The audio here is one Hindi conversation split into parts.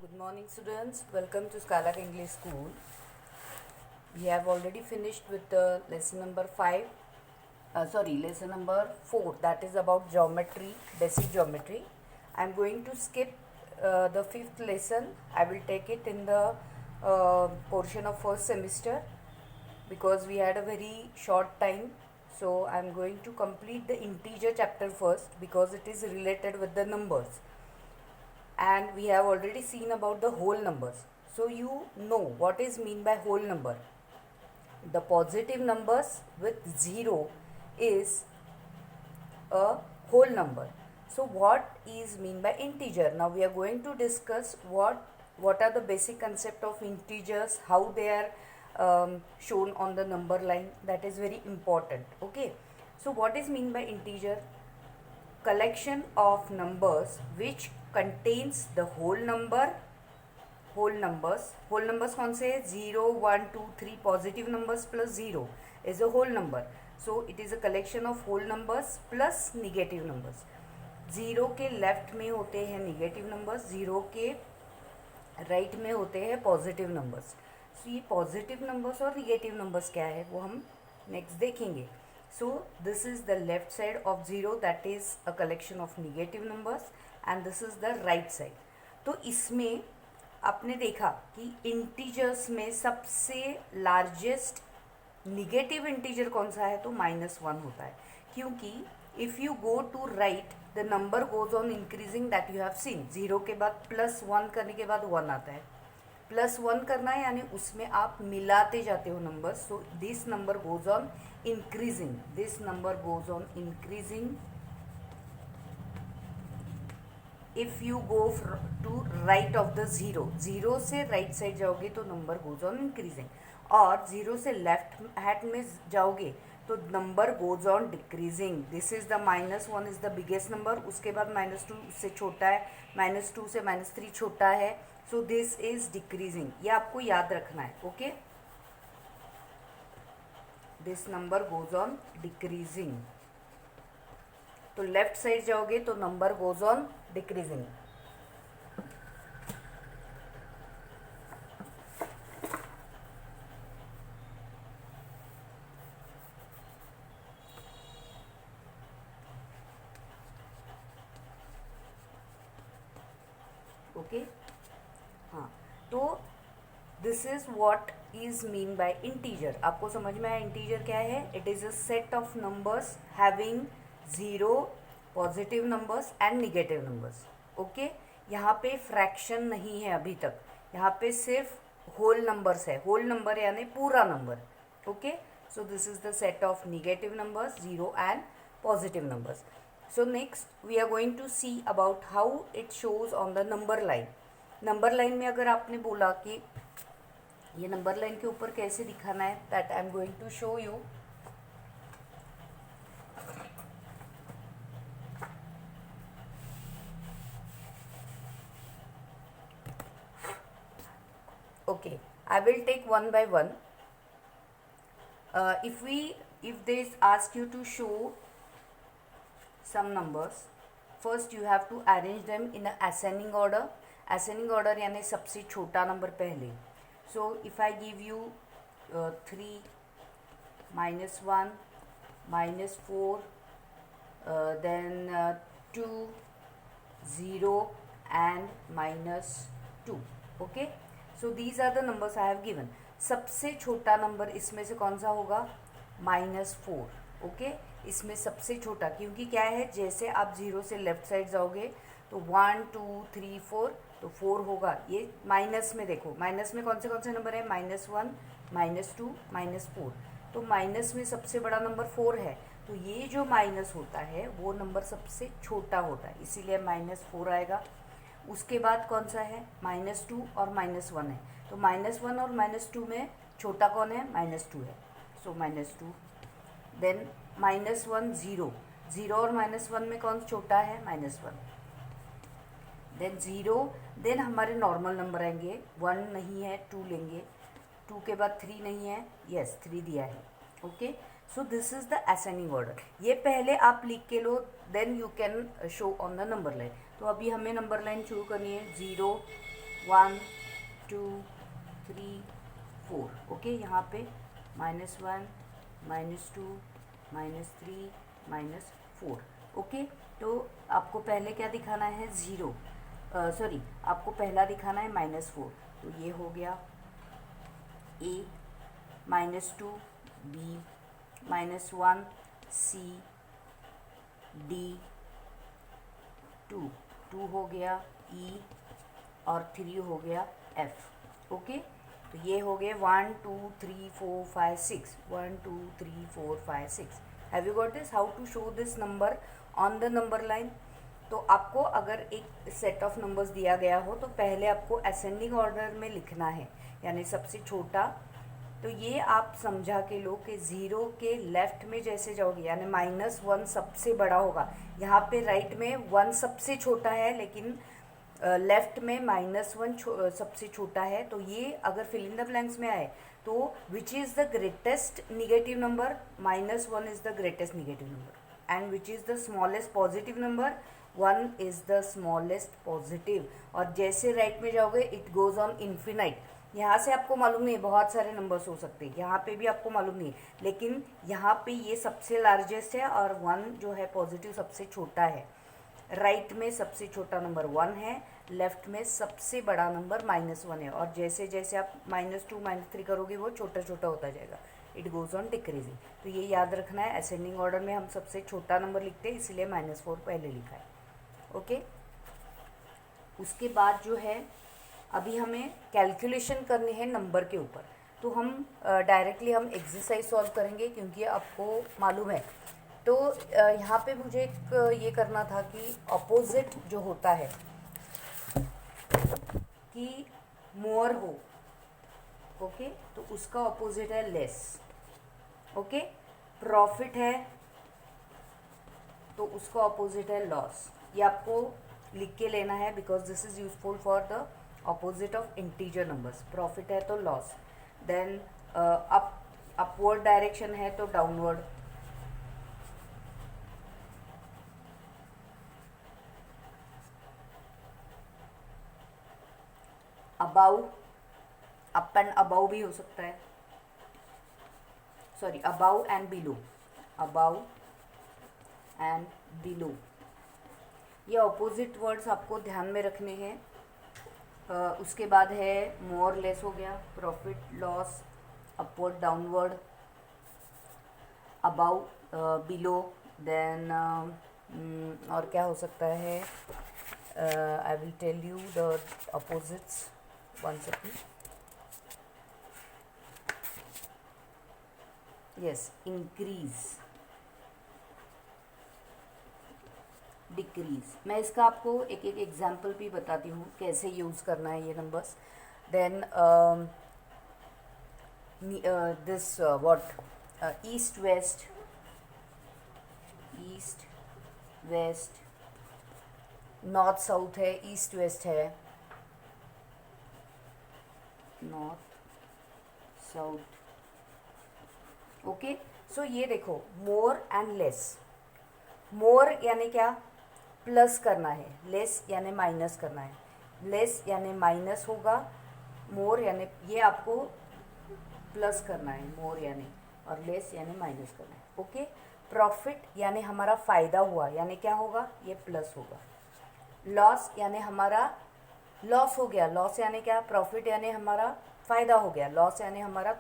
Good morning, students. Welcome to Scala English School. We have already finished with the lesson number 5. Lesson number 4. That is about geometry, basic geometry. I am going to skip the 5th lesson. I will take it in the portion of first semester because we had a very short time. So I am going to complete the integer chapter first because it is related with the numbers. And we have already seen about the whole numbers. So you know what is mean by whole number. The positive numbers with 0 is a whole number. So what is mean by integer? Now we are going to discuss what are the basic concept of integers, how they are shown on the number line. That is very important. Okay, so what is mean by integer? Collection of numbers which contains the whole numbers कौन से है 0 1 2 3 positive numbers plus 0 is a whole number. So it is a collection of whole numbers plus negative numbers. 0 के लेफ्ट में होते हैं निगेटिव नंबर्स, 0 के राइट में होते हैं पॉजिटिव नंबर्स. सो ये पॉजिटिव नंबर्स और निगेटिव नंबर्स क्या है वो हम नेक्स्ट देखेंगे. So this is the left side of 0, that is a collection of negative numbers, and this is the right side. तो इसमें आपने देखा कि इंटीजर्स में सबसे लार्जेस्ट निगेटिव इंटीजर कौन सा है, तो -1 होता है. क्योंकि if you go to right the number goes on increasing, that you have seen. 0 के बाद +1 करने के बाद 1 आता है. +1 करना है यानी उसमें आप मिलाते जाते हो numbers. So this number goes on increasing, this number goes on increasing. If you go to right of the 0 से राइट साइड जाओगे तो नंबर गोज ऑन इंक्रीजिंग, और 0 से लेफ्ट हैंड में जाओगे तो number goes on decreasing. This is the -1 is the biggest number, उसके बाद -2 उससे छोटा है, -2 से -3 छोटा है. So this is decreasing. ये आपको याद रखना है. Okay, this number goes on decreasing. तो लेफ्ट साइड जाओगे तो number goes on decreasing. Okay, हाँ, तो this is what is mean by integer. आपको समझ में आया इंटीजर क्या है? It is a set of numbers having 0 positive numbers and negative numbers. Okay, यहाँ पे फ्रैक्शन नहीं है अभी तक, यहाँ पे सिर्फ होल नंबर्स है. होल नंबर यानी पूरा नंबर. Okay, so this is the set of negative numbers, 0 and positive numbers. So next we are going to see about how it shows on the number line. Number line में अगर आपने बोला कि ये नंबर लाइन के ऊपर कैसे दिखाना है, that I am going to show you. Okay, I will take one by one. If they ask you to show some numbers, first you have to arrange them in a ascending order. Ascending order यानी सबसे छोटा नंबर पहले. So if I give you 3, -1, -4, then 2, 0 and -2. Okay, so these are the numbers I have given. सबसे छोटा नंबर इसमें से कौन सा होगा? -4. ओके, इसमें सबसे छोटा, क्योंकि क्या है, जैसे आप 0 से लेफ्ट साइड जाओगे तो 1 2 3 4, तो 4 होगा. ये माइनस में देखो, माइनस में कौन से नंबर है? -1 -2 -4. तो माइनस में सबसे बड़ा नंबर 4 है. तो ये जो माइनस होता है वो नंबर सबसे छोटा होता है, इसीलिए -4 आएगा. उसके बाद कौन सा है? -2 और -1 है. तो -1 और -2 में छोटा कौन है? -2 है. सो -2. देन -1 0 और -1 में कौन छोटा है? -1. देन 0, देन हमारे नॉर्मल नंबर आएंगे. 1 नहीं है, 2 लेंगे. 2 के बाद 3 नहीं है, यस 3 दिया है. Okay, so this is the ascending order. ये पहले आप लिख के लो, then you can show on the number line. तो अभी हमें नंबर लाइन शुरू करनी है. 0 1 2 3 4। ओके, यहाँ पे -1 -2 -3 -4। ओके, तो आपको पहले क्या दिखाना है, ज़ीरो, सॉरी, आपको पहला दिखाना है -4। तो ये हो गया A, -2 B, -1 C, D, 2 हो गया E, और 3 हो गया F। ओके, तो ये हो गए 1 2 3 4 5 6, 1 2 3 4 5 6। Have you got this? How to show this number on the number line? तो आपको अगर एक सेट ऑफ नंबर्स दिया गया हो तो पहले आपको असेंडिंग ऑर्डर में लिखना है, यानी सबसे छोटा। तो ये आप समझा के लो कि ज़ीरो के लेफ्ट में जैसे जाओगे, यानी -1 सबसे बड़ा होगा। यहाँ पे राइट में 1 सबसे छोटा है, लेकिन लेफ्ट में -1 सबसे छोटा है। तो ये अगर फिल इन द ब्लैंक्स में आए तो विच is the greatest negative number? -1 is the greatest negative number. And which is the smallest positive number? 1 is the smallest positive. और जैसे राइट में जाओगे इट गोज़ ऑन इन्फिनाइट। यहाँ से आपको मालूम नहीं, बहुत सारे नंबर्स हो सकते हैं, यहाँ पे भी आपको मालूम नहीं, लेकिन यहाँ पे ये सबसे लार्जेस्ट है और 1 जो है पॉजिटिव सबसे छोटा है। राइट में सबसे छोटा नंबर 1 है, लेफ्ट में सबसे बड़ा नंबर -1 है। और जैसे जैसे आप -2 -3 करोगे वो छोटा छोटा होता जाएगा, इट गोज़ ऑन डिक्रीजिंग। तो ये याद रखना है, असेंडिंग ऑर्डर में हम सबसे छोटा नंबर लिखते हैं, इसलिए -4 पहले लिखा है। ओके, उसके बाद जो है अभी हमें कैलकुलेशन करनी है नंबर के ऊपर। तो हम डायरेक्टली हम एक्सरसाइज सॉल्व करेंगे, क्योंकि आपको मालूम है। तो यहाँ पे मुझे एक ये करना था कि अपोजिट जो होता है कि मोर हो, ओके, तो उसका अपोजिट है लेस। ओके, प्रॉफिट है तो उसका अपोजिट है लॉस। ये आपको लिख के लेना है, because this is useful for the opposite of integer numbers. Profit है तो लॉस, देन अपवर्ड डायरेक्शन है तो downward, above, up and above भी हो सकता है, sorry, above and below, above and below. ये अपोजिट वर्ड्स आपको ध्यान में रखने हैं। उसके बाद है मोर लेस हो गया, profit loss, upward downward, above below, then और क्या हो सकता है, I will tell you the opposites, one second. Yes, increase, decrease. मैं इसका आपको एक एक एग्जाम्पल भी बताती हूँ कैसे यूज़ करना है ये numbers. Then this what, east west, east west, north south है, ईस्ट वेस्ट है, नॉर्थ साउथ। ओके, सो ये देखो, मोर एंड लेस। मोर यानी क्या? प्लस करना है, लेस यानी माइनस करना है। लेस यानी माइनस होगा, मोर यानी ये आपको प्लस करना है, मोर यानी, और लेस यानी माइनस करना है। ओके, प्रॉफिट यानी हमारा फ़ायदा हुआ, यानी क्या होगा? ये प्लस होगा। लॉस यानी हमारा लॉस हो गया, लॉस यानी क्या? प्रॉफिट यानी हमारा फ़ायदा हो गया, लॉस यानी हमारा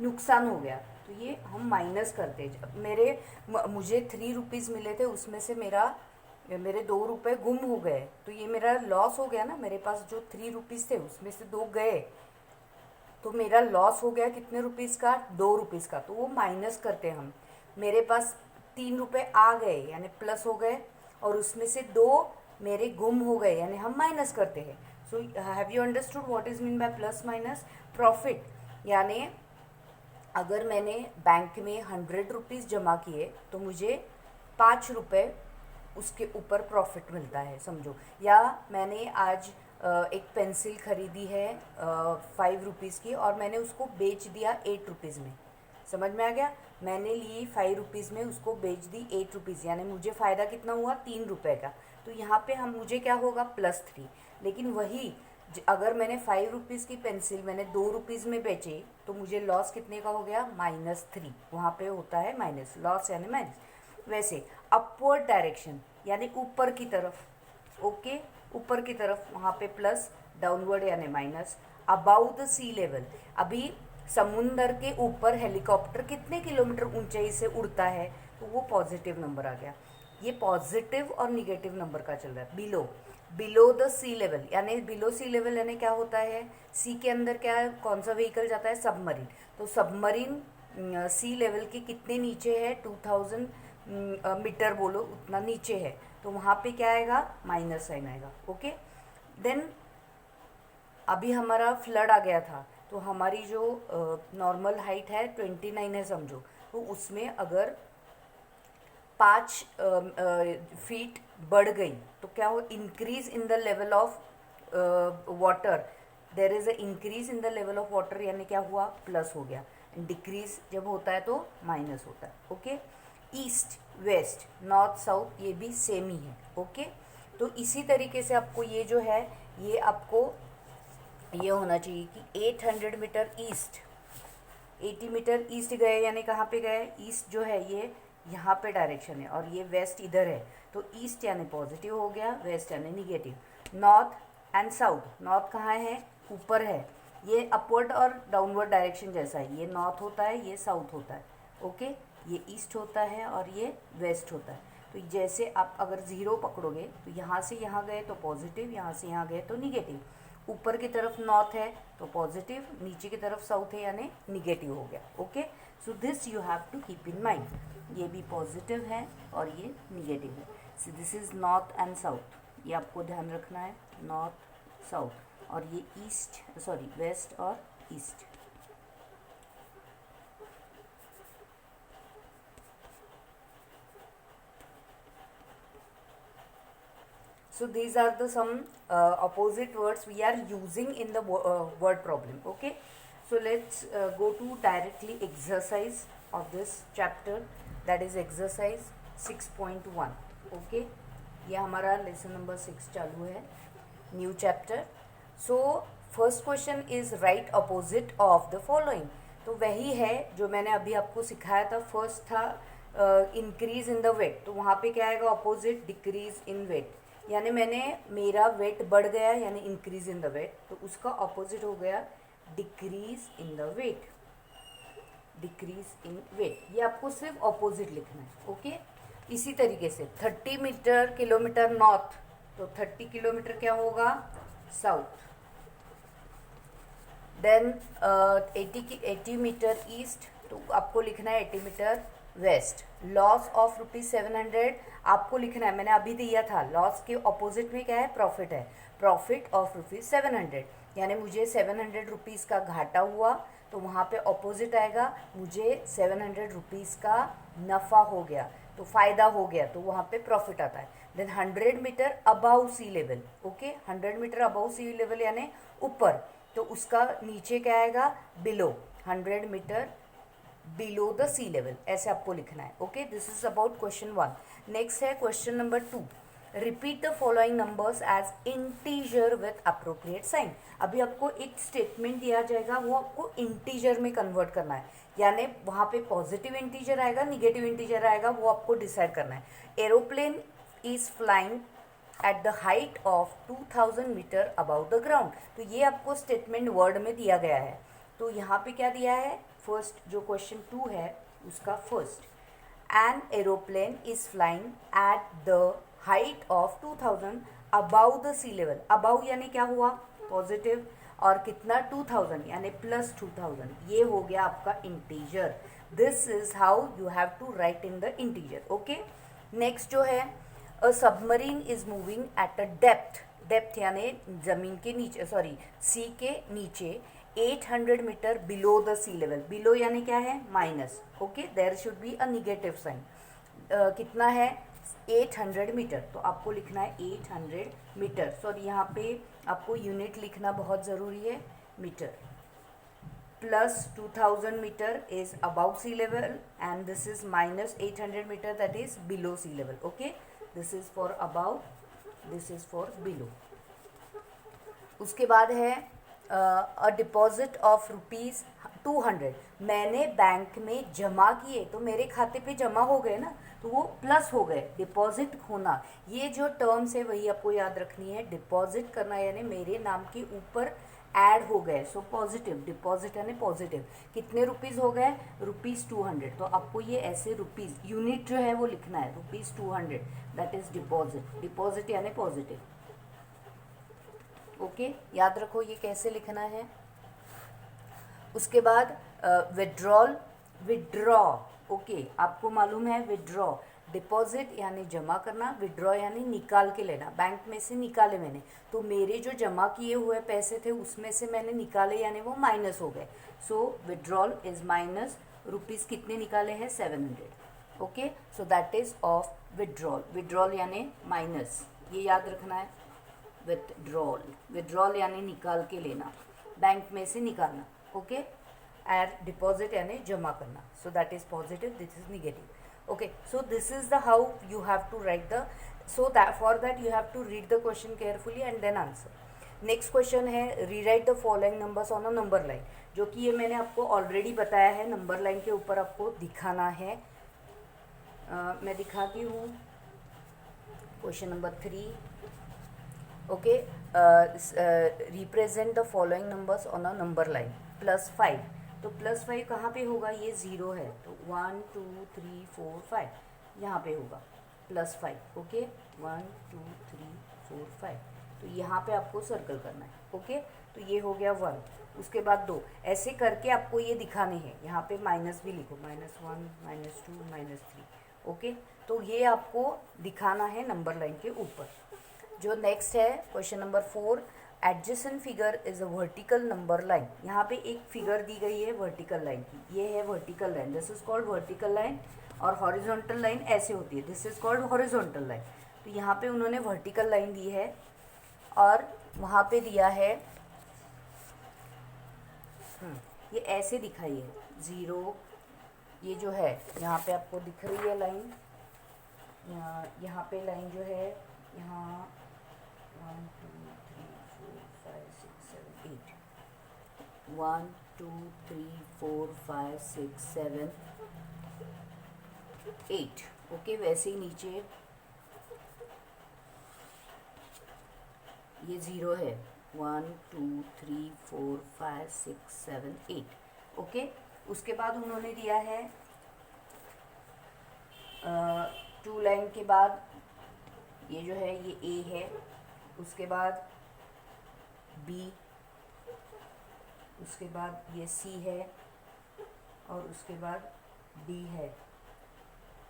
नुकसान हो गया। तो ये हम माइनस करते हैं। मुझे 3 रुपीज़ मिले थे, उसमें से मेरे 2 रुपये गुम हो गए, तो ये मेरा लॉस हो गया ना। मेरे पास जो 3 रुपीज़ थे उसमें से 2 गए, तो मेरा लॉस हो गया कितने रुपीज़ का? 2 रुपीज़ का। तो वो माइनस करते हैं हम। मेरे पास 3 रुपये आ गए यानी प्लस हो गए, और उसमें से 2 मेरे गुम हो गए यानी हम माइनस करते हैं। So have you understood what is mean by plus minus? Profit यानी अगर मैंने बैंक में 100 रुपीज़ जमा किए तो मुझे 5 रुपये उसके ऊपर प्रॉफिट मिलता है, समझो। या मैंने आज एक पेंसिल ख़रीदी है 5 रुपीज़ की, और मैंने उसको बेच दिया 8 रुपीज़ में। समझ में आ गया? मैंने ली 5 रुपीज़ में, उसको बेच दी 8 रुपीज़, यानी मुझे फ़ायदा कितना हुआ? 3 रुपये का। तो यहाँ पे मुझे क्या होगा? +3। लेकिन वही अगर मैंने 5 रुपीज़ की पेंसिल मैंने 2 रुपीज़ में बेची तो मुझे लॉस कितने का हो गया, -3। वहाँ पे होता है माइनस, लॉस यानी माइनस। वैसे अपवर्ड डायरेक्शन यानी ऊपर की तरफ, ओके, ऊपर की तरफ वहाँ पे प्लस, डाउनवर्ड यानी minus. Above the sea level, अभी समुंदर के ऊपर हेलीकॉप्टर कितने किलोमीटर ऊंचाई से उड़ता है, तो वो पॉजिटिव नंबर आ गया। ये पॉजिटिव और निगेटिव नंबर का चल रहा है। Below, below the sea level यानी बिलो सी लेवल यानी क्या होता है, सी के अंदर क्या है, कौन सा व्हीकल जाता है, सबमरीन। तो सबमरीन सी लेवल के कितने नीचे है, 2000 मीटर बोलो उतना नीचे है, तो वहाँ पे क्या आएगा, माइनस साइन आएगा। ओके, देन अभी हमारा फ्लड आ गया था, तो हमारी जो नॉर्मल हाइट है 29 है समझो, तो उसमें अगर 5 फीट बढ़ गई तो क्या हो, increase in the level of water, there is a increase in the level of water यानी क्या हुआ, प्लस हो गया। डिक्रीज जब होता है तो माइनस होता है। Okay, east west north south ये भी सेम ही है। ओके, तो इसी तरीके से आपको ये जो है ये आपको ये होना चाहिए कि 800 मीटर ईस्ट, 80 मीटर ईस्ट गए यानी कहाँ पे गए, ईस्ट जो है ये यहाँ पे डायरेक्शन है और ये वेस्ट इधर है, तो ईस्ट यानी पॉजिटिव हो गया, वेस्ट यानी negative. North and south, north कहाँ है, ऊपर है, ये अपवर्ड और डाउनवर्ड डायरेक्शन जैसा है, ये नॉर्थ होता है ये साउथ होता है। ओके, ये ईस्ट होता है और ये वेस्ट होता है। तो जैसे आप अगर ज़ीरो पकड़ोगे तो यहाँ से यहाँ गए तो पॉजिटिव, यहाँ से यहाँ गए तो निगेटिव। ऊपर की तरफ नॉर्थ है तो पॉजिटिव, नीचे की तरफ साउथ है यानी निगेटिव हो गया। Okay, so this you have to keep in mind, ये भी पॉजिटिव है और ये निगेटिव है। So this is north and south, ये आपको ध्यान रखना है, नॉर्थ साउथ, और ये ईस्ट सॉरी वेस्ट और east. So these are the some opposite words we are using in the word problem. Okay, so let's go to directly exercise of this chapter, that is exercise 6.1. Okay, ये हमारा lesson number 6 चालू है, new chapter. So first question is write opposite of the following. तो वही है जो मैंने अभी आपको सिखाया था। फर्स्ट था इंक्रीज इन द वेट, तो वहाँ पे क्या आएगा, ऑपोजिट डिक्रीज इन वेट, यानी मैंने मेरा वेट बढ़ गया यानी इंक्रीज इन द वेट, तो उसका ऑपोजिट हो गया decrease in the weight, decrease in weight. ये आपको सिर्फ ऑपोजिट लिखना है। ओके, इसी तरीके से 30 मीटर किलोमीटर नॉर्थ, तो 30 किलोमीटर क्या होगा, साउथ। देन 80 मीटर ईस्ट, तो आपको लिखना है 80 मीटर वेस्ट। लॉस ऑफ ₹700 आपको लिखना है, मैंने अभी दिया था, लॉस के ऑपोजिट में क्या है, प्रॉफिट है, प्रॉफिट ऑफ ₹700, यानी मुझे 700 रुपीज़ का घाटा हुआ, तो वहाँ पे ऑपोजिट आएगा मुझे 700 रुपीज़ का नफ़ा हो गया, तो फ़ायदा हो गया, तो वहाँ पे प्रॉफिट आता है। Then 100 meter above sea level, okay, 100 meter above sea level यानी ऊपर, तो उसका नीचे क्या आएगा, below, 100 meter below the sea level, ऐसे आपको लिखना है। Okay, this is about question 1। Next है question number 2, repeat the following numbers as integer with appropriate sign. अभी आपको एक स्टेटमेंट दिया जाएगा, वो आपको इंटीजर में कन्वर्ट करना है, यानी वहाँ पे पॉजिटिव इंटीजर आएगा, निगेटिव इंटीजर आएगा, वो आपको डिसाइड करना है। Aeroplane is flying at the height of 2000 metre above the ground, तो ये आपको स्टेटमेंट वर्ड में दिया गया है। तो यहाँ पे क्या दिया है, फर्स्ट जो क्वेश्चन 2 है उसका first, an aeroplane is flying at the height of 2000 above the sea level, above यानी क्या हुआ, पॉजिटिव, और कितना 2000 यानी +2000, ये हो गया आपका integer. This is how you have to write in the integer. Okay, next जो है, a submarine is moving at a depth, depth यानी जमीन के नीचे, सॉरी सी के नीचे, 800 metre below the sea level, below यानी क्या है, minus. Okay, there should be a negative sign. कितना है, 800 मीटर, तो आपको लिखना है 800 मीटर, सॉरी यहाँ पे आपको यूनिट लिखना बहुत ज़रूरी है, metre, plus 2000 metre is above sea level and this is minus 800 metre that is below sea level. Okay, this is for above, this is for below. उसके बाद है अ डिपॉजिट ऑफ ₹200 मैंने बैंक में जमा किए, तो मेरे खाते पे जमा हो गए ना, तो वो प्लस हो गए। डिपॉजिट होना, ये जो टर्म्स है वही आपको याद रखनी है। डिपॉजिट करना यानी मेरे नाम के ऊपर ऐड हो गए, सो पॉजिटिव। डिपॉजिट यानी पॉजिटिव। कितने रुपीज़ हो गए? ₹200। तो आपको ये ऐसे रुपीज़ यूनिट जो है वो लिखना है, ₹200, दैट इज डिपॉजिट। डिपॉजिट यानी पॉजिटिव। ओके, याद रखो ये कैसे लिखना है। उसके बाद विड्रॉल, विड्रॉ। ओके, आपको मालूम है विड्रॉ, डिपॉजिट यानी जमा करना, विड्रॉ यानी निकाल के लेना। बैंक में से निकाले मैंने, तो मेरे जो जमा किए हुए पैसे थे उसमें से मैंने निकाले यानी वो माइनस हो गए। सो विड्रॉल इज माइनस रुपीज़ कितने निकाले हैं? 700। Okay, so that is of withdrawal. Withdrawal यानी माइनस, ये याद रखना है। विथड्रॉल, विथड्रॉल यानी निकाल के लेना, बैंक में से निकालना। ओके, एंड डिपॉजिट यानी जमा करना। So that is positive, this is negative. Okay, so this is the how you have to right the, so that for that you have to read the question carefully and then answer. Next question है rewrite the following numbers on a number line, जो कि ये मैंने आपको ऑलरेडी बताया है। नंबर लाइन के ऊपर आपको दिखाना है। मैं दिखाती हूँ question number 3। Okay, represent the following numbers on a number line. +5, तो +5 कहाँ पे होगा? ये 0 है, तो 1 2 3 4 5 यहाँ पे होगा +5। ओके, 1 2 3 4 5, तो यहाँ पे आपको सर्कल करना है। ओके, तो ये हो गया 1। उसके बाद 2, ऐसे करके आपको ये दिखाने हैं। यहाँ पे माइनस भी लिखो, -1 -2 -3। ओके, तो ये आपको दिखाना है नंबर लाइन के ऊपर। जो नेक्स्ट है question number 4, adjacent figure is a vertical number line. यहाँ पे एक फिगर दी गई है वर्टिकल लाइन की, ये है vertical line, this is called vertical line. और हॉरिजॉन्टल लाइन ऐसे होती है, this is called horizontal line. तो यहाँ पे उन्होंने वर्टिकल लाइन दी है और वहाँ पे दिया है ये ऐसे दिखाई है 0। ये जो है यहाँ पे आपको दिख रही है लाइन, यहाँ पे लाइन जो है यहाँ 1 2 3 4 5 6 7 8, 1 2 3 4 5 6 7 8। ओके, वैसे ही नीचे ये 0 है, 1 2 3 4 5 6 7 8। ओके, उसके बाद उन्होंने दिया है 2 लाइन के बाद ये जो है ये A है, उसके बाद B, उसके बाद ये C है और उसके बाद D है।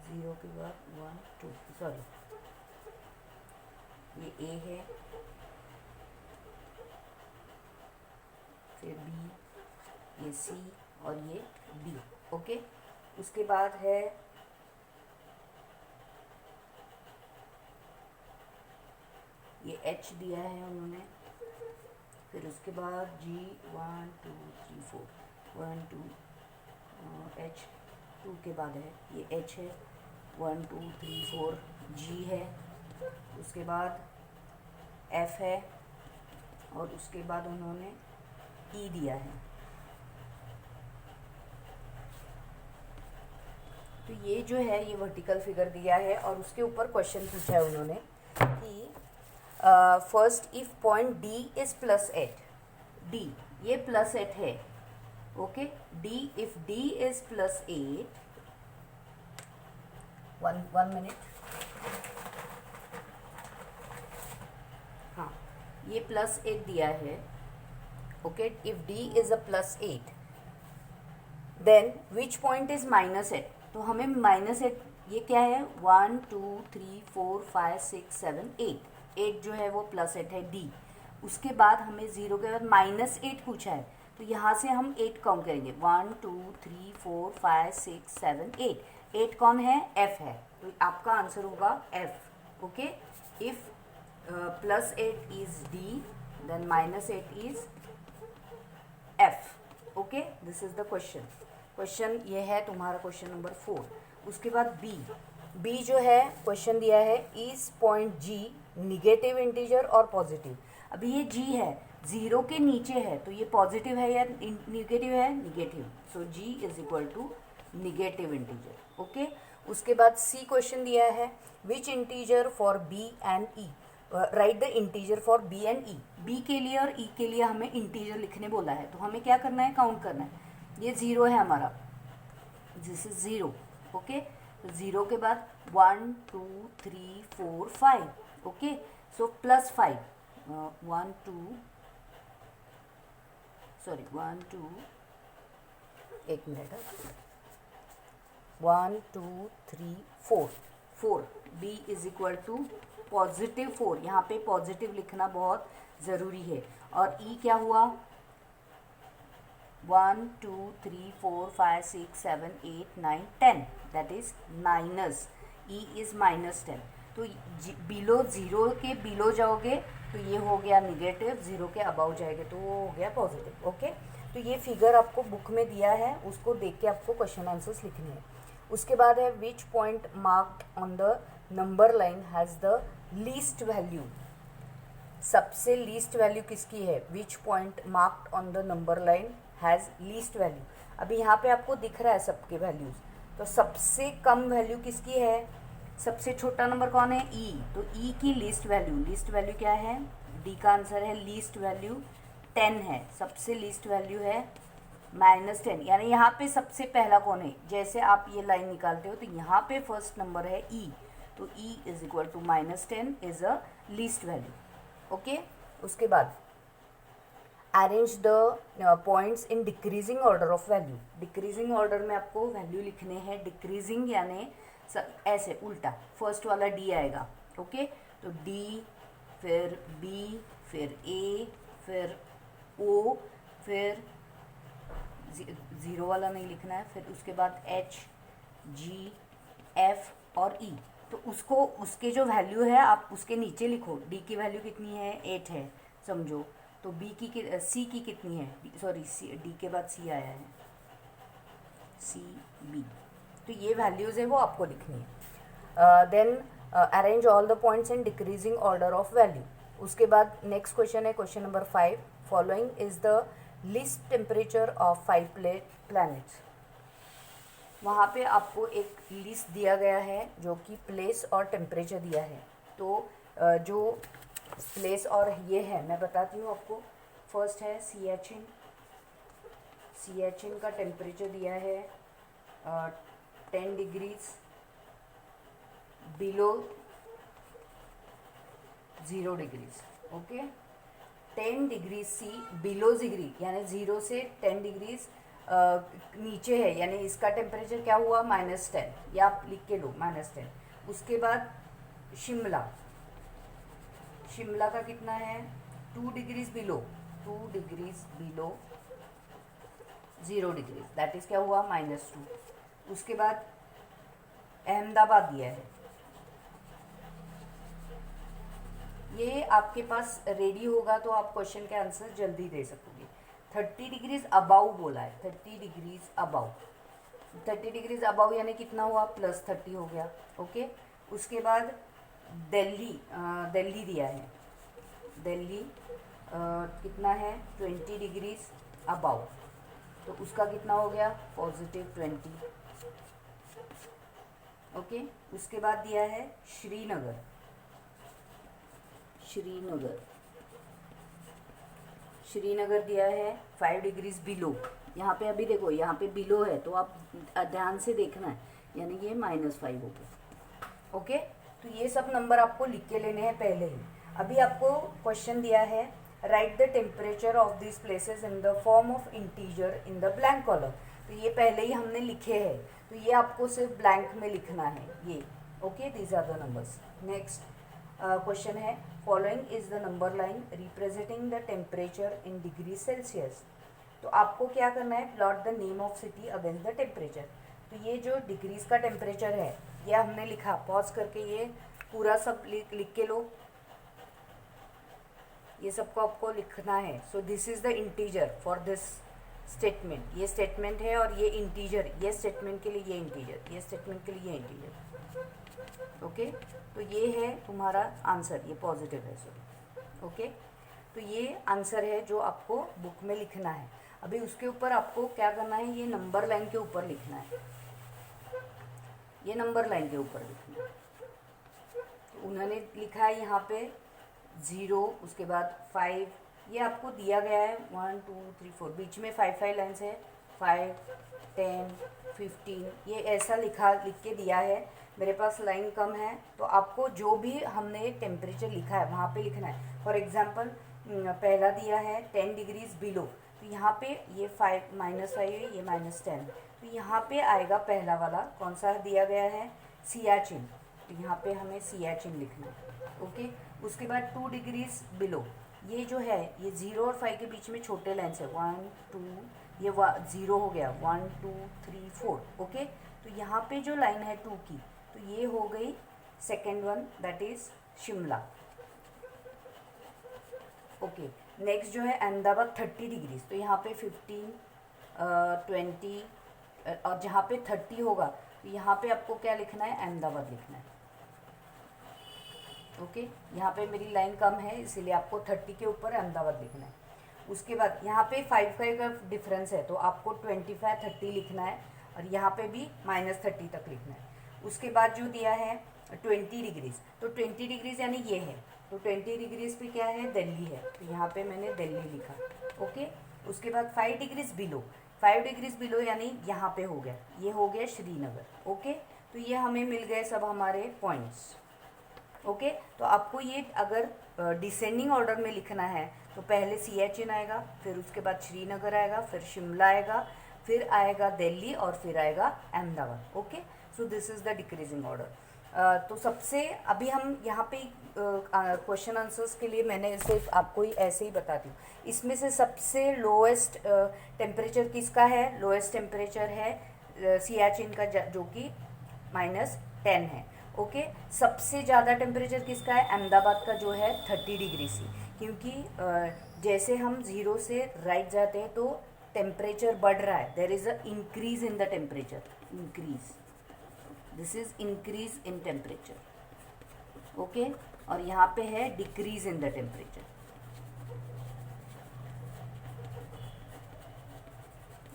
0 के बाद 1 2, सॉरी ये A है, फिर B, ये C और ये D। ओके, उसके बाद है ये H दिया है उन्होंने, फिर उसके बाद G 1 2 3 4 1 2, H 2 के बाद है ये H है, 1 2 3 4 G है, उसके बाद F है और उसके बाद उन्होंने E दिया है। तो ये जो है ये वर्टिकल फिगर दिया है और उसके ऊपर क्वेश्चन पूछा है उन्होंने कि first if point D is +8, D ये +8 है। Okay, D if D is +8, one minute, हाँ ये +8 दिया है। Okay, if D is a +8 then which point is -8, तो हमें -8 ये क्या है 1 2 3 4 5 6 7 8 जो है वो +8 है D। उसके बाद हमें 0 के बाद -8 पूछा है, तो यहाँ से हम 8 काउंट करेंगे, 1 2 3 4 5 6 7 8। 8 कौन है? F है, तो आपका आंसर होगा F। Okay, if +8 is D then -8 is F। Okay, this is the question. Question ये है तुम्हारा क्वेश्चन नंबर 4। उसके बाद B जो है क्वेश्चन दिया है is point G negative integer और पॉजिटिव। अभी ये G है, ज़ीरो के नीचे है तो ये पॉजिटिव है या निगेटिव है, negative, so G is equal to negative integer. Okay, उसके बाद सी क्वेश्चन दिया है, which integer for B and E, write the integer for B and E. B के लिए और ई के लिए हमें इंटीजर लिखने बोला है, तो हमें क्या करना है, काउंट करना है। ये ज़ीरो है हमारा, दिस इज ज़ीरो। ओके, तो ज़ीरो के बाद 1 2 3 4 5। ओके, सो प्लस 5, 1 2 सॉरी 1 2 एक मिनट, 1 2 3 4 4, B is equal to positive 4, यहाँ पे पॉजिटिव लिखना बहुत ज़रूरी है। और ई क्या हुआ, 1 2 3 4 5 6 7 8 9 10, that is minus, E is -10। तो बिलो ज़ीरो के बिलो जाओगे तो ये हो गया निगेटिव, ज़ीरो के अबाउ जाएंगे तो वो हो गया पॉजिटिव। ओके, तो ये फिगर आपको बुक में दिया है, उसको देख के आपको क्वेश्चन आंसर्स लिखने हैं। उसके बाद है which point marked on the number line has the least value, सबसे लीस्ट वैल्यू किसकी है, which point marked on the number line has least value. अभी यहाँ पे आपको दिख रहा है सबके वैल्यूज़, तो सबसे कम वैल्यू किसकी है, सबसे छोटा नंबर कौन है, ई, तो ई की लीस्ट वैल्यू क्या है, डी का आंसर है लीस्ट वैल्यू 10 है, सबसे लीस्ट वैल्यू है -10, यानी यहाँ पे सबसे पहला कौन है, जैसे आप ये लाइन निकालते हो तो यहाँ पे फर्स्ट नंबर है ई, तो E is equal to -10 is a least value. Okay, उसके बाद arrange the points in decreasing order of value. Decreasing order में आपको वैल्यू लिखने हैं, डिक्रीजिंग यानी ऐसे उल्टा, फर्स्ट वाला डी आएगा। ओके, तो डी, फिर बी, फिर ए, फिर ओ, फिर ज़ीरो वाला नहीं लिखना है, फिर उसके बाद एच, जी, एफ और ई। तो उसको, उसके जो वैल्यू है आप उसके नीचे लिखो, डी की वैल्यू कितनी है, 8 है समझो, तो बी की सी की कितनी है, सॉरी सी, डी के बाद सी आया है, सी बी, तो ये वैल्यूज़ है वो आपको लिखनी है। Then arrange all the points in decreasing order of value. उसके बाद नेक्स्ट क्वेश्चन है question number 5, following is the list temperature of 5 planets. वहाँ पे आपको एक लिस्ट दिया गया है जो कि प्लेस और टेम्परेचर दिया है, तो जो प्लेस और ये है मैं बताती हूँ आपको। फर्स्ट है सीएचएन, सीएचएन का टेम्परेचर दिया है 10 degrees below 0 degrees. Okay, 10 degree C below degree यानी 0 से 10 डिग्रीज नीचे है, यानी इसका टेम्परेचर क्या हुआ, -10, या आप लिख के लो -10। उसके बाद शिमला, शिमला का कितना है, 2 degrees below, 2 degrees below 0 degrees, that is क्या हुआ, -2। उसके बाद अहमदाबाद दिया है, ये आपके पास रेडी होगा तो आप क्वेश्चन के आंसर जल्दी दे सकोगे। 30 डिग्रीज अबाउ बोला है, 30 डिग्रीज अबाउ, 30 डिग्रीज अबाउ यानी कितना हुआ, +30 हो गया। ओके, उसके बाद दिल्ली, दिल्ली दिया है, दिल्ली कितना है, 20 डिग्रीज अबाउ, तो उसका कितना हो गया, +20। ओके, उसके बाद दिया है श्रीनगर, श्रीनगर, श्रीनगर दिया है 5 डिग्रीज बिलो, यहाँ पे अभी देखो यहाँ पे बिलो है तो आप ध्यान से देखना है, यानी ये -5 हो गया। ओके, तो ये सब नंबर आपको लिख के लेने हैं पहले ही। अभी आपको क्वेश्चन दिया है, write the temperature of this places in the form of integer in the blank column. तो ये पहले ही हमने लिखे हैं, तो ये आपको सिर्फ ब्लैंक में लिखना है ये। Okay, these are the numbers. Next question है, following is the number line representing the temperature in degree Celsius. तो आपको क्या करना है, plot the name of city against the temperature. तो ये जो डिग्रीज का टेम्परेचर है ये हमने लिखा, पॉज करके ये पूरा सब लिख के लो, ये सबको आपको लिखना है। So this is the integer for this statement, ये स्टेटमेंट है और ये इंटीजर, ये स्टेटमेंट के लिए ये इंटीजर, ये स्टेटमेंट के लिए ये इंटीजर। ओके, तो ये है तुम्हारा आंसर, ये पॉजिटिव है सॉरी। ओके, तो ये आंसर है जो आपको बुक में लिखना है। अभी उसके ऊपर आपको क्या करना है, ये नंबर लाइन के ऊपर लिखना है, ये नंबर लाइन के ऊपर लिखना है। तो उन्होंने लिखा है यहाँ पे 0, उसके बाद 5, ये आपको दिया गया है 1 2 3 4, बीच में 5 लाइन्स है, 5 10 15, ये ऐसा लिख के दिया है। मेरे पास लाइन कम है तो आपको जो भी हमने टेम्परेचर लिखा है वहाँ पे लिखना है। फॉर एग्जांपल पहला दिया है 10 डिग्रीज बिलो, तो यहाँ पे ये -5 है, ये -10, तो यहाँ पे आएगा पहला वाला कौन सा दिया गया है, सियाचिन, तो यहाँ पे हमें सियाचिन लिखना है। ओके, उसके बाद 2 डिग्रीज बिलो, ये जो है ये 0 और 5 के बीच में छोटे लाइन्स है, 1 2, ये 0 हो गया, 1 2 3 4। ओके, तो यहाँ पे जो लाइन है 2 की, तो ये हो गई second one, that is Shimla. Okay, next जो है अहमदाबाद 30 डिग्रीज, तो यहाँ पे 15 20 और जहाँ पे 30 होगा तो यहाँ पे आपको क्या लिखना है, अहमदाबाद लिखना है। ओके, यहाँ पे मेरी लाइन कम है इसीलिए आपको 30 के ऊपर अहमदाबाद लिखना है। उसके बाद यहाँ पे 5 का डिफरेंस है तो आपको 25 30 लिखना है, और यहाँ पे भी -30 तक लिखना है। उसके बाद जो दिया है 20 डिग्रीज, तो 20 डिग्रीज यानी ये है, तो 20 डिग्रीज पे क्या है, दिल्ली है, तो यहाँ पे मैंने दिल्ली लिखा। ओके, उसके बाद 5 डिग्रीज बिलो, 5 डिग्रीज बिलो यानी यहाँ पे हो गया, ये हो गया श्रीनगर। ओके, तो ये हमें मिल गए सब हमारे पॉइंट्स। ओके, तो आपको ये अगर डिसेंडिंग ऑर्डर में लिखना है तो पहले सियाचिन आएगा, फिर उसके बाद श्रीनगर आएगा, फिर शिमला आएगा, फिर आएगा दिल्ली और फिर आएगा Ahmedabad. Okay, so this is the decreasing order. तो सबसे अभी हम यहाँ पे क्वेश्चन आंसर्स के लिए मैंने सिर्फ आपको ही ऐसे ही बताती हूँ, इसमें से सबसे लोएस्ट टेम्परेचर किसका है, लोएस्ट टेम्परेचर है सियाचिन का जो कि -10 है। ओके, सबसे ज़्यादा टेम्परेचर किसका है, अहमदाबाद का जो है 30 डिग्री सी, क्योंकि जैसे हम 0 से राइट जाते हैं तो टेम्परेचर बढ़ रहा है, there is a increase in the temperature, increase, this is increase in temperature. Okay, और यहाँ पे है डिक्रीज इन द टेम्परेचर।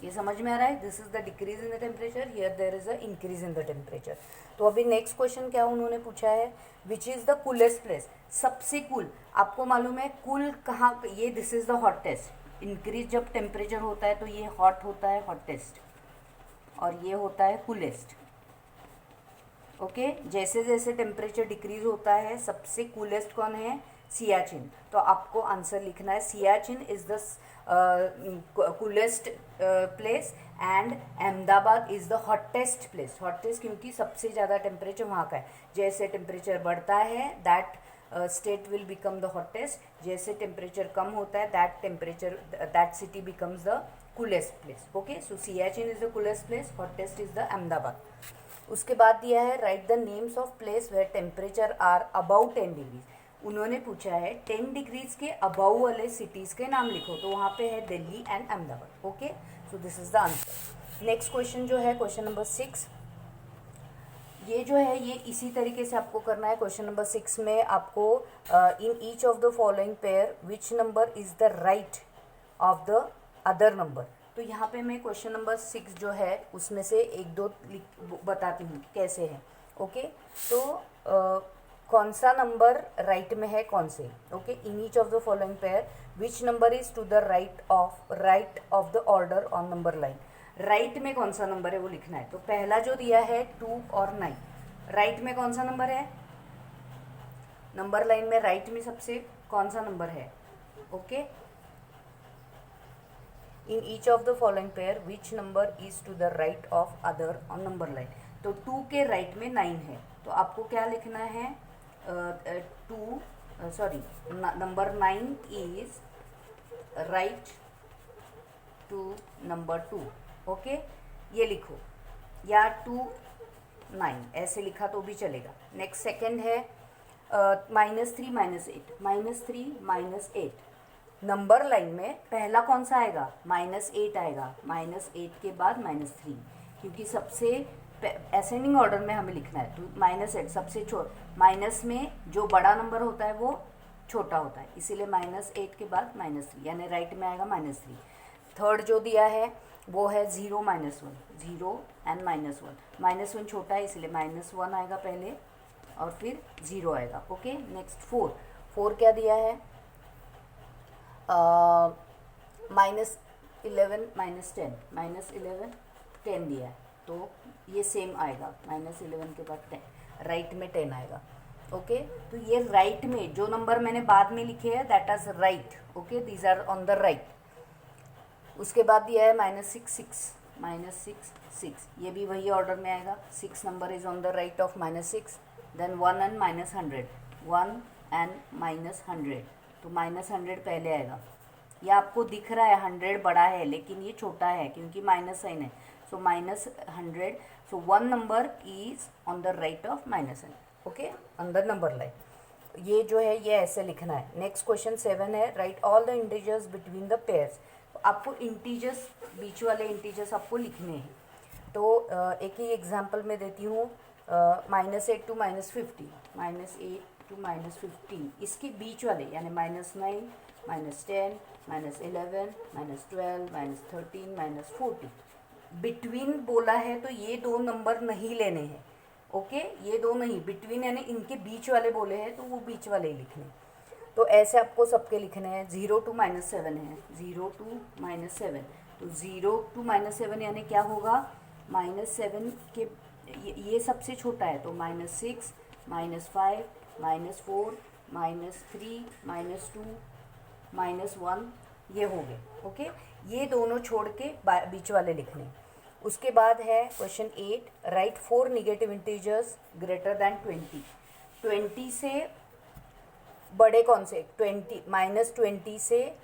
ये समझ में आ रहा है, this is the decrease in the temperature, here there is a increase in the temperature. तो अभी नेक्स्ट क्वेश्चन क्या उन्होंने पूछा है, which is the coolest place, सबसे कूल, आपको मालूम है कूल कहाँ, ये this is the hottest, increase जब टेम्परेचर होता है तो ये हॉट होता है हॉटेस्ट, और ये होता है कूलेस्ट। ओके, जैसे जैसे टेम्परेचर डिक्रीज होता है सबसे कूलेस्ट कौन है, सियाचिन, तो आपको आंसर लिखना है Siachen is the coolest place and Ahmedabad is the hottest place, hottest क्योंकि सबसे ज़्यादा टेम्परेचर वहाँ का है। जैसे टेम्परेचर बढ़ता है that state will become the hottest, जैसे टेम्परेचर कम होता है that city becomes the coolest place. Okay, so Siachen is the coolest place, hottest is the Ahmedabad. उसके बाद दिया है write the names of place where temperature are above 10 degrees, उन्होंने पूछा है 10 डिग्रीज के अबाउ वाले सिटीज़ के नाम लिखो, तो वहाँ पे है Delhi and Ahmedabad. Okay, so this is the answer. Next question जो है क्वेश्चन नंबर 6, ये जो है ये इसी तरीके से आपको करना है। क्वेश्चन नंबर 6 में आपको इन each of the following pair which number is the right of the other number, तो यहाँ पे मैं क्वेश्चन नंबर 6 जो है उसमें से 1-2 बताती हूँ कैसे है। ओके, तो कौन सा नंबर राइट में है कौन से। Okay, in each of the following pair which number is to the right of the order on number line, right में कौन सा नंबर है वो लिखना है। तो पहला जो दिया है 2 और 9, राइट में कौन सा नंबर है, नंबर लाइन में राइट में सबसे कौन सा नंबर है। Okay, in each of the following pair which number is to the right of other on number line, तो 2 के राइट में 9 है, तो आपको क्या लिखना है, number 9 is right to number 2। Okay, ये लिखो, या 2 9 ऐसे लिखा तो भी चलेगा। नेक्स्ट सेकंड है -3 -8, नंबर लाइन में पहला कौन सा आएगा, -8 आएगा, -8 के बाद -3, क्योंकि सबसे असेंडिंग ऑर्डर में हमें लिखना है, तो -8 सबसे माइनस में जो बड़ा नंबर होता है वो छोटा होता है, इसीलिए -8 के बाद -3 यानी राइट में आएगा -3। थर्ड जो दिया है वो है 0 -1, 0 एंड -1, -1 छोटा है इसलिए -1 आएगा पहले और फिर 0 आएगा। ओके, नेक्स्ट 4, 4 क्या दिया है, -11 -10, -11 10 दिया है, तो ये सेम आएगा, -11 के बाद 10, राइट में 10 आएगा। ओके, तो ये राइट में जो नंबर मैंने बाद में लिखे हैं that is right. Okay, these are on the right. उसके बाद दिया है -6, -6, ये भी वही ऑर्डर में आएगा, 6 number is on the right of -6, then 1 and -100, 1 and -100, तो -100 पहले आएगा। ये आपको दिख रहा है 100 बड़ा है लेकिन ये छोटा है क्योंकि माइनस साइन है, सो -100, सो 1 number is on the right of -100। Okay, on the number line. ये जो है ये ऐसे लिखना है। नेक्स्ट क्वेश्चन 7 है, right all the integers between the pairs. तो आपको इंटीजर्स, बीच वाले इंटीजर्स आपको लिखने हैं। तो एक ही एग्जांपल में देती हूँ, -8 to -50, -8 to -15, इसके बीच वाले यानी -9, -10, -11, -12, -13, -14, बिटवीन बोला है तो ये दो नंबर नहीं लेने हैं। ओके, ये दो नहीं, बिटवीन यानी इनके बीच वाले बोले हैं तो वो बीच वाले ही लिखने। तो ऐसे आपको सबके लिखने हैं। 0 to -7 है, 0 to -7, तो 0 to -7 यानी क्या होगा, -7 के ये सबसे छोटा है तो -6, -5, -4, -3, -2, -1 ये हो गए। ओके, ये दोनों छोड़ के बीच वाले लिखने। उसके बाद है question 8, right 4 negative integers greater than 20। 20 से बड़े कौन से, 20 -20 से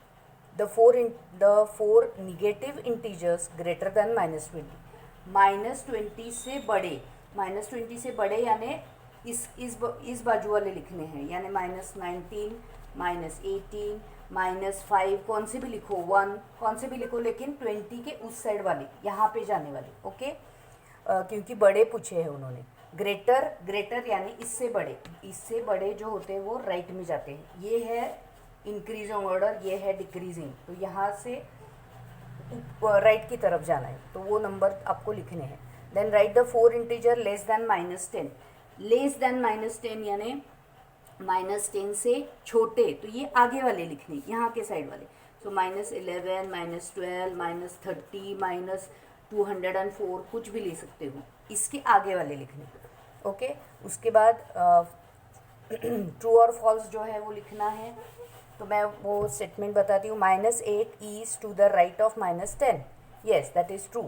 the four negative integers greater than -20, -20 से बड़े, -20 से बड़े यानी इस बाजू वाले लिखने हैं, यानी -19, -18, -5, कौन से भी लिखो, 1 कौन से भी लिखो, लेकिन 20 के उस साइड वाले, यहाँ पे जाने वाले। ओके, क्योंकि बड़े पूछे हैं उन्होंने। ग्रेटर यानी इससे बड़े जो होते हैं वो राइट में जाते हैं। ये है इंक्रीजिंग ऑर्डर, ये है डिक्रीजिंग, तो यहाँ से राइट की तरफ जाना है, तो वो नंबर आपको लिखने हैं। Then write the 4 integer less than -10, less than -10 यानी -10 से छोटे, तो ये आगे वाले लिखने, यहाँ के साइड वाले। सो -11, -12, -30, -204 कुछ भी ले सकते हो, इसके आगे वाले लिखने। ओके, उसके बाद ट्रू और फॉल्स जो है वो लिखना है। तो मैं वो स्टेटमेंट बताती हूँ। -8 is to the right of -10, yes that is true.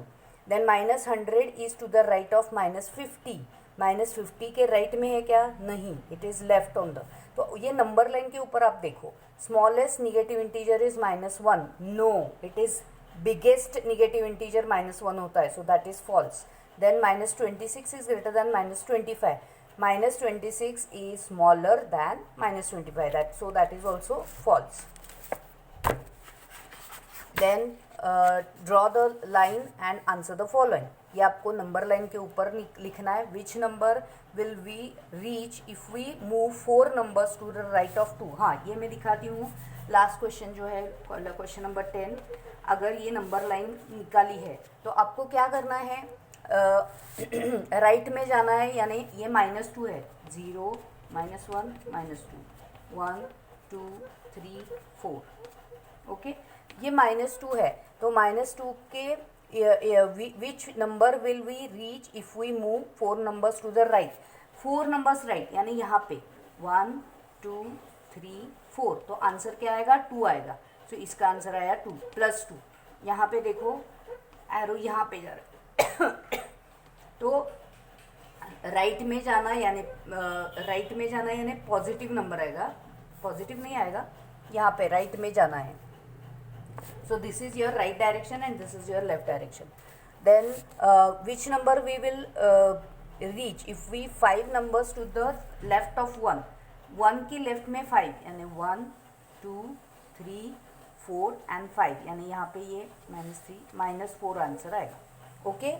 Then -100 is to the right of -50, -50 के राइट में है क्या, नहीं, it is left on the. तो ये नंबर लाइन के ऊपर आप देखो, smallest negative integer is -1, no, it is biggest negative integer -1 होता है, so that is false. Then -26 is greater than -25, -26 is smaller than -25, that is also false. Then draw the line and answer the following. ये आपको नंबर लाइन के ऊपर लिखना है। Which number will we reach if we move 4 numbers to the right of 2? हाँ, ये मैं दिखाती हूँ। लास्ट क्वेश्चन जो है क्वेश्चन नंबर 10, अगर ये नंबर लाइन निकाली है तो आपको क्या करना है, राइट में जाना है, यानी ये -2 है, 0, -1, -2, 1, 2, 3, 4। ओके, ये -2 है, तो -2 के which number will we reach if we move 4 numbers to the right, 4 numbers right, यानी यहाँ पे 1, 2, 3, 4, तो आंसर क्या आएगा, 2 आएगा। तो इसका आंसर आया 2 + 2। यहाँ पे देखो एरो यहाँ पे जा रहा है तो राइट में जाना यानी पॉजिटिव नंबर आएगा, पॉजिटिव नहीं आएगा, यहाँ पे राइट में जाना है। So this is your right direction and this is your left direction. Then which number we will reach if we 5 numbers to the left of 1, 1 की लेफ्ट में 5, यानी 1, 2, 3, 4 एंड 5, यानी यहाँ पे ये -3, -4 आंसर आएगा। ओके,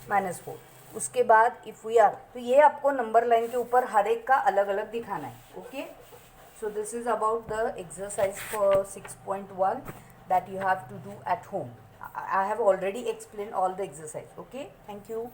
-4। उसके बाद इफ़ वी आर, तो ये आपको नंबर लाइन के ऊपर हर एक का अलग अलग दिखाना है। Okay, So this is about the exercise for 6.1 that you have to do at home. I have already explained all the exercise. Okay, thank you.